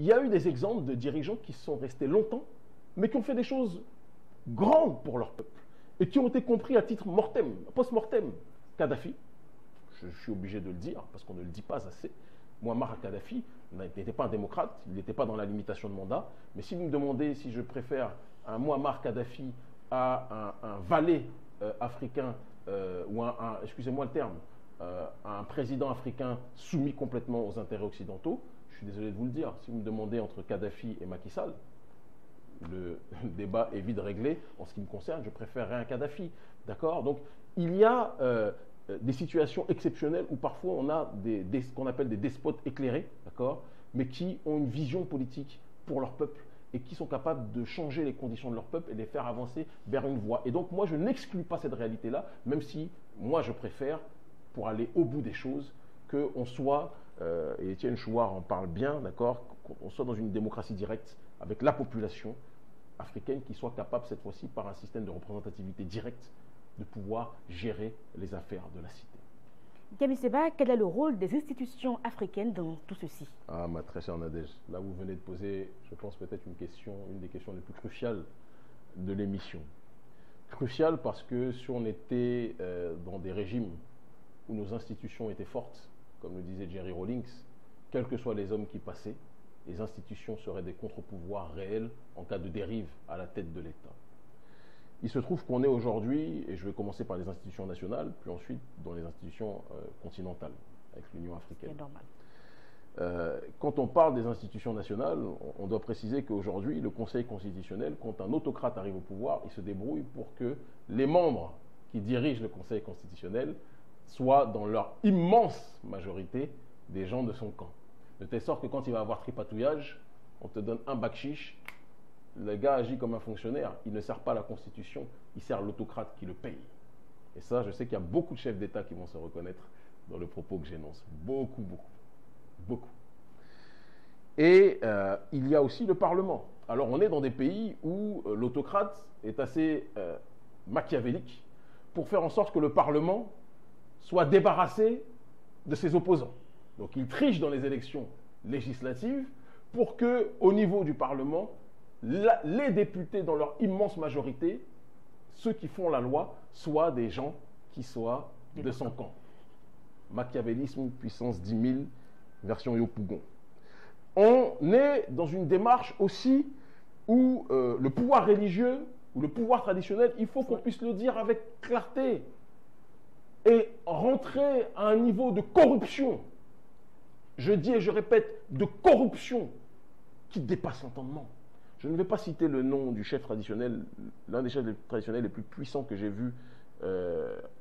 il y a eu des exemples de dirigeants qui sont restés longtemps, mais qui ont fait des choses grandes pour leur peuple et qui ont été compris à titre mortem, post-mortem. Kadhafi, je suis obligé de le dire parce qu'on ne le dit pas assez. Muammar Kadhafi n'était pas un démocrate, il n'était pas dans la limitation de mandat. Mais si vous me demandez si je préfère un Muammar Kadhafi à un valet africain ou excusez-moi le terme, un président africain soumis complètement aux intérêts occidentaux, je suis désolé de vous le dire. Si vous me demandez entre Kadhafi et Macky Sall, le débat est vite réglé. En ce qui me concerne, je préférerais un Kadhafi. D'accord? Donc, il y a des situations exceptionnelles où parfois on a ce qu'on appelle des despotes éclairés, d'accord, mais qui ont une vision politique pour leur peuple et qui sont capables de changer les conditions de leur peuple et de les faire avancer vers une voie. Et donc moi je n'exclus pas cette réalité-là, même si moi je préfère, pour aller au bout des choses, qu'on soit, et Étienne Chouard en parle bien, d'accord, qu'on soit dans une démocratie directe avec la population africaine qui soit capable cette fois-ci, par un système de représentativité directe, de pouvoir gérer les affaires de la cité. Kami Seba, quel est le rôle des institutions africaines dans tout ceci? Ah, ma très chère Nadège, là vous venez de poser, je pense peut-être une des questions les plus cruciales de l'émission. Cruciale parce que si on était dans des régimes où nos institutions étaient fortes, comme le disait Jerry Rawlings, quels que soient les hommes qui passaient, les institutions seraient des contre-pouvoirs réels en cas de dérive à la tête de l'État. Il se trouve qu'on est aujourd'hui, et je vais commencer par les institutions nationales, puis ensuite dans les institutions continentales, avec l'Union africaine. C'est normal. Quand on parle des institutions nationales, on doit préciser qu'aujourd'hui, le Conseil constitutionnel, quand un autocrate arrive au pouvoir, il se débrouille pour que les membres qui dirigent le Conseil constitutionnel soient, dans leur immense majorité, des gens de son camp. De telle sorte que quand il va y avoir tripatouillage, on te donne un bakchiche. Le gars agit comme un fonctionnaire, il ne sert pas la Constitution, il sert l'autocrate qui le paye. Et ça, je sais qu'il y a beaucoup de chefs d'État qui vont se reconnaître dans le propos que j'énonce. Beaucoup, beaucoup, beaucoup. Et il y a aussi le Parlement. Alors on est dans des pays où l'autocrate est assez machiavélique pour faire en sorte que le Parlement soit débarrassé de ses opposants. Donc il triche dans les élections législatives pour qu'au niveau du Parlement, les députés, dans leur immense majorité, ceux qui font la loi, soient des gens qui soient de son camp. Machiavélisme, puissance 10 000, version Yopougon. On est dans une démarche aussi où le pouvoir religieux ou le pouvoir traditionnel, il faut qu'on puisse le dire avec clarté, et rentrer à un niveau de corruption, je dis et je répète, de corruption qui dépasse l'entendement. Je ne vais pas citer le nom du chef traditionnel, l'un des chefs traditionnels les plus puissants que j'ai vu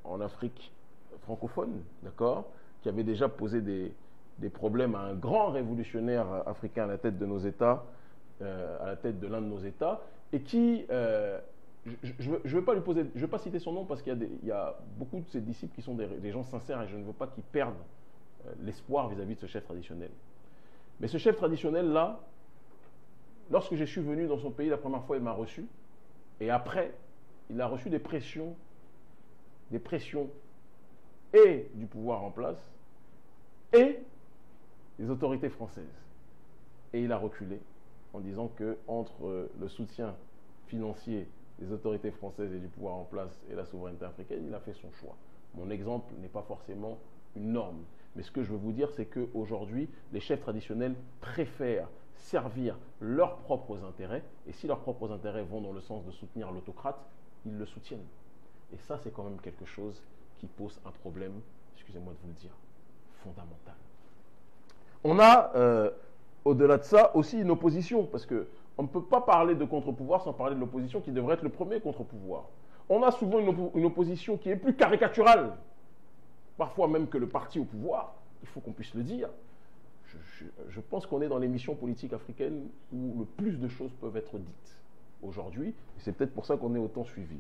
en Afrique francophone, d'accord, qui avait déjà posé des problèmes à un grand révolutionnaire africain à la tête de nos États, à la tête de l'un de nos États, et qui, je ne vais pas citer son nom parce qu'il y a beaucoup de ses disciples qui sont des gens sincères et je ne veux pas qu'ils perdent l'espoir vis-à-vis de ce chef traditionnel. Mais ce chef traditionnel-là, lorsque je suis venu dans son pays la première fois, il m'a reçu. Et après, il a reçu des pressions et du pouvoir en place et des autorités françaises. Et il a reculé en disant que entre le soutien financier des autorités françaises et du pouvoir en place et la souveraineté africaine, il a fait son choix. Mon exemple n'est pas forcément une norme. Mais ce que je veux vous dire, c'est qu'aujourd'hui, les chefs traditionnels préfèrent servir leurs propres intérêts. Et si leurs propres intérêts vont dans le sens de soutenir l'autocrate, ils le soutiennent. Et ça, c'est quand même quelque chose qui pose un problème, excusez-moi de vous le dire, fondamental. On a, au-delà de ça, aussi une opposition, parce qu'on ne peut pas parler de contre-pouvoir sans parler de l'opposition qui devrait être le premier contre-pouvoir. On a souvent une opposition qui est plus caricaturale, parfois même que le parti au pouvoir, il faut qu'on puisse le dire. Je pense qu'on est dans l'émission politique africaine où le plus de choses peuvent être dites aujourd'hui, et c'est peut-être pour ça qu'on est autant suivi.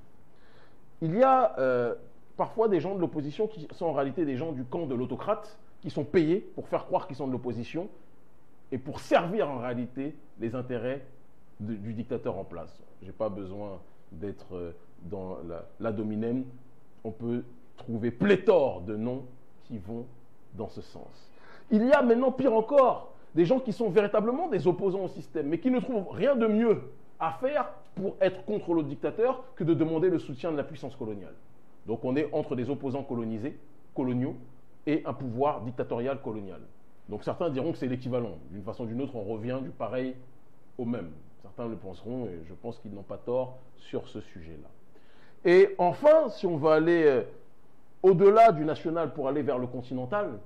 Il y a parfois des gens de l'opposition qui sont en réalité des gens du camp de l'autocrate, qui sont payés pour faire croire qu'ils sont de l'opposition, et pour servir en réalité les intérêts du dictateur en place. Je n'ai pas besoin d'être dans la dominem, on peut trouver pléthore de noms qui vont dans ce sens. Il y a maintenant, pire encore, des gens qui sont véritablement des opposants au système, mais qui ne trouvent rien de mieux à faire pour être contre le dictateur que de demander le soutien de la puissance coloniale. Donc on est entre des opposants coloniaux, et un pouvoir dictatorial colonial. Donc certains diront que c'est l'équivalent. D'une façon ou d'une autre, on revient du pareil au même. Certains le penseront, et je pense qu'ils n'ont pas tort sur ce sujet-là. Et enfin, si on va aller au-delà du national pour aller vers le continental,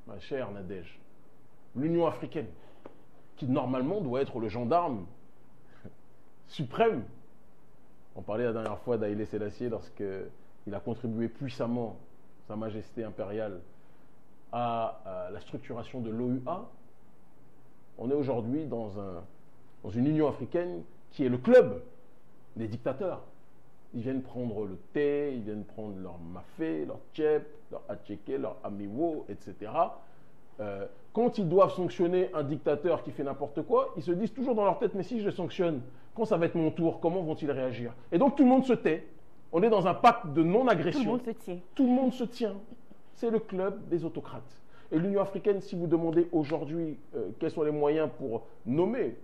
ma chère Nadège, l'Union africaine, qui normalement doit être le gendarme suprême. On parlait la dernière fois d'Haïlé Sélassié lorsqu'il a contribué puissamment, Sa Majesté impériale, à la structuration de l'OUA. On est aujourd'hui dans une Union africaine qui est le club des dictateurs. Ils viennent prendre le thé, ils viennent prendre leur mafé, leur tchèp, leur atchéké, leur amiwo, etc. Quand ils doivent sanctionner un dictateur qui fait n'importe quoi, ils se disent toujours dans leur tête, mais si je le sanctionne, quand ça va être mon tour, comment vont-ils réagir? Et donc tout le monde se tait. On est dans un pacte de non-agression. Tout le monde se tient. Tout le monde se tient. C'est le club des autocrates. Et l'Union africaine, si vous demandez aujourd'hui quels sont les moyens pour nommer,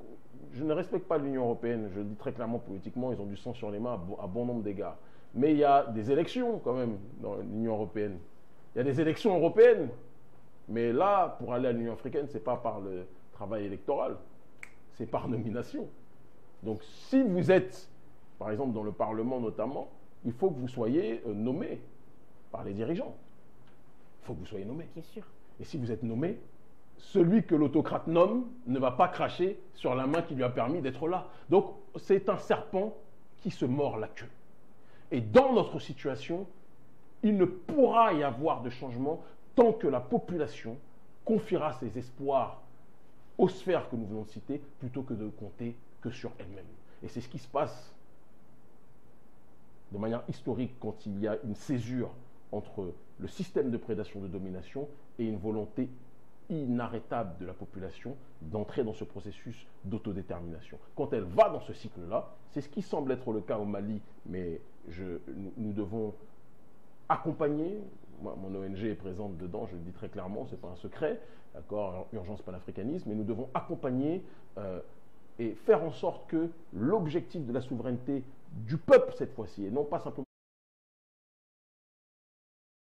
je ne respecte pas l'Union européenne, je le dis très clairement politiquement, ils ont du sang sur les mains à bon nombre d'égards. Mais il y a des élections quand même dans l'Union européenne. Il y a des élections européennes. Mais là, pour aller à l'Union africaine, ce n'est pas par le travail électoral, c'est par nomination. Donc si vous êtes, par exemple dans le Parlement notamment, il faut que vous soyez nommé par les dirigeants. Il faut que vous soyez nommé. Bien sûr. Et si vous êtes nommé, celui que l'autocrate nomme ne va pas cracher sur la main qui lui a permis d'être là. Donc c'est un serpent qui se mord la queue. Et dans notre situation, il ne pourra y avoir de changement tant que la population confiera ses espoirs aux sphères que nous venons de citer, plutôt que de compter que sur elle-même. Et c'est ce qui se passe de manière historique quand il y a une césure entre le système de prédation de domination et une volonté inarrêtable de la population d'entrer dans ce processus d'autodétermination. Quand elle va dans ce cycle-là, c'est ce qui semble être le cas au Mali, mais nous devons accompagner. Moi, mon ONG est présente dedans, je le dis très clairement, ce n'est pas un secret, d'accord, Urgence panafricanisme, mais nous devons accompagner et faire en sorte que l'objectif de la souveraineté du peuple cette fois-ci, et non pas simplement